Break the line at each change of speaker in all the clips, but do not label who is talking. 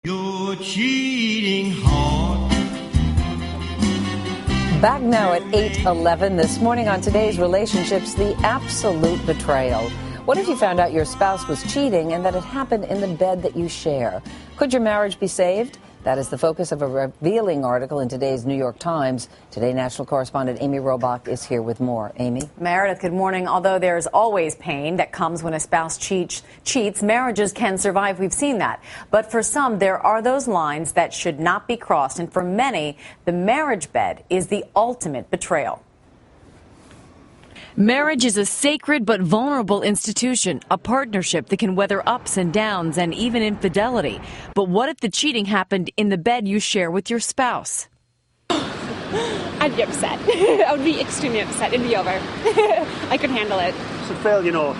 You're cheating heart.
Back now at 8:11 this morning on today's Relationships, the absolute betrayal. What if you found out your spouse was cheating and that it happened in the bed that you share? Could your marriage be saved? That is the focus of a revealing article in today's New York Times. Today, national correspondent Amy Robach is here with more. Amy?
Meredith, good morning. Although there's always pain that comes when a spouse cheats, marriages can survive. We've seen that. But for some, there are those lines that should not be crossed. And for many, the marriage bed is the ultimate betrayal.
Marriage is a sacred but vulnerable institution, a partnership that can weather ups and downs and even infidelity. But what if the cheating happened in the bed you share with your spouse?
I'd be upset. I would be extremely upset. It'd be over. I could handle it.
I feel,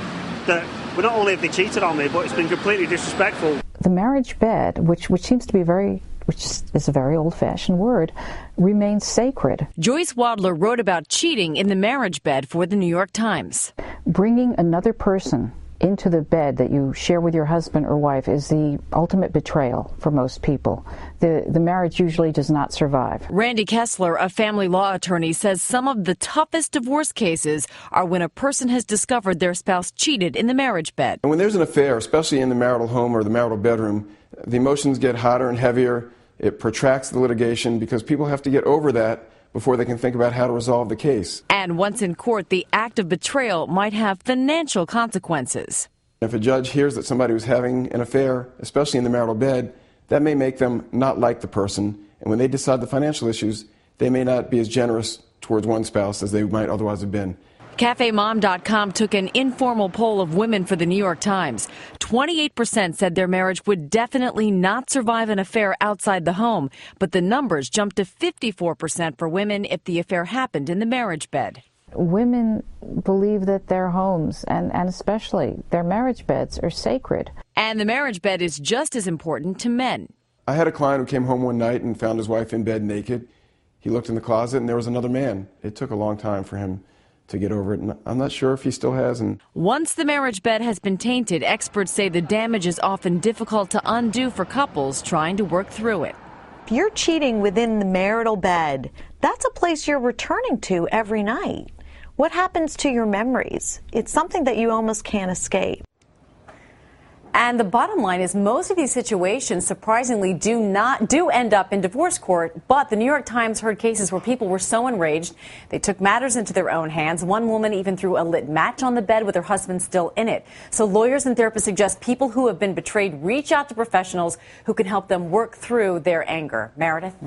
that not only have they cheated on me, but it's been completely disrespectful.
The marriage bed, which seems to be which is a very old-fashioned word, remains sacred.
Joyce Wadler wrote about cheating in the marriage bed for the New York Times.
Bringing another person into the bed that you share with your husband or wife is the ultimate betrayal for most people. The marriage usually does not survive.
Randy Kessler, a family law attorney, says some of the toughest divorce cases are when a person has discovered their spouse cheated in the marriage bed.
And when there's an affair, especially in the marital home or the marital bedroom, the emotions get hotter and heavier. It protracts the litigation because people have to get over that before they can think about how to resolve the case.
And once in court, the act of betrayal might have financial consequences.
If a judge hears that somebody was having an affair, especially in the marital bed, that may make them not like the person. And when they decide the financial issues, they may not be as generous towards one spouse as they might otherwise have been.
CafeMom.com took an informal poll of women for the New York Times. 28% said their marriage would definitely not survive an affair outside the home, but the numbers jumped to 54% for women if the affair happened in the marriage bed.
Women believe that their homes, and especially their marriage beds, are sacred.
And the marriage bed is just as important to men.
I had a client who came home one night and found his wife in bed naked. He looked in the closet and there was another man. It took a long time for him to get over it, and I'm not sure if he still has. And
once the marriage bed has been tainted, experts say the damage is often difficult to undo for couples trying to work through it.
If you're cheating within the marital bed, that's a place you're returning to every night. What happens to your memories? It's something that you almost can't escape.
And the bottom line is most of these situations, surprisingly, do end up in divorce court. But the New York Times heard cases where people were so enraged they took matters into their own hands. One woman even threw a lit match on the bed with her husband still in it. So lawyers and therapists suggest people who have been betrayed reach out to professionals who can help them work through their anger. Meredith?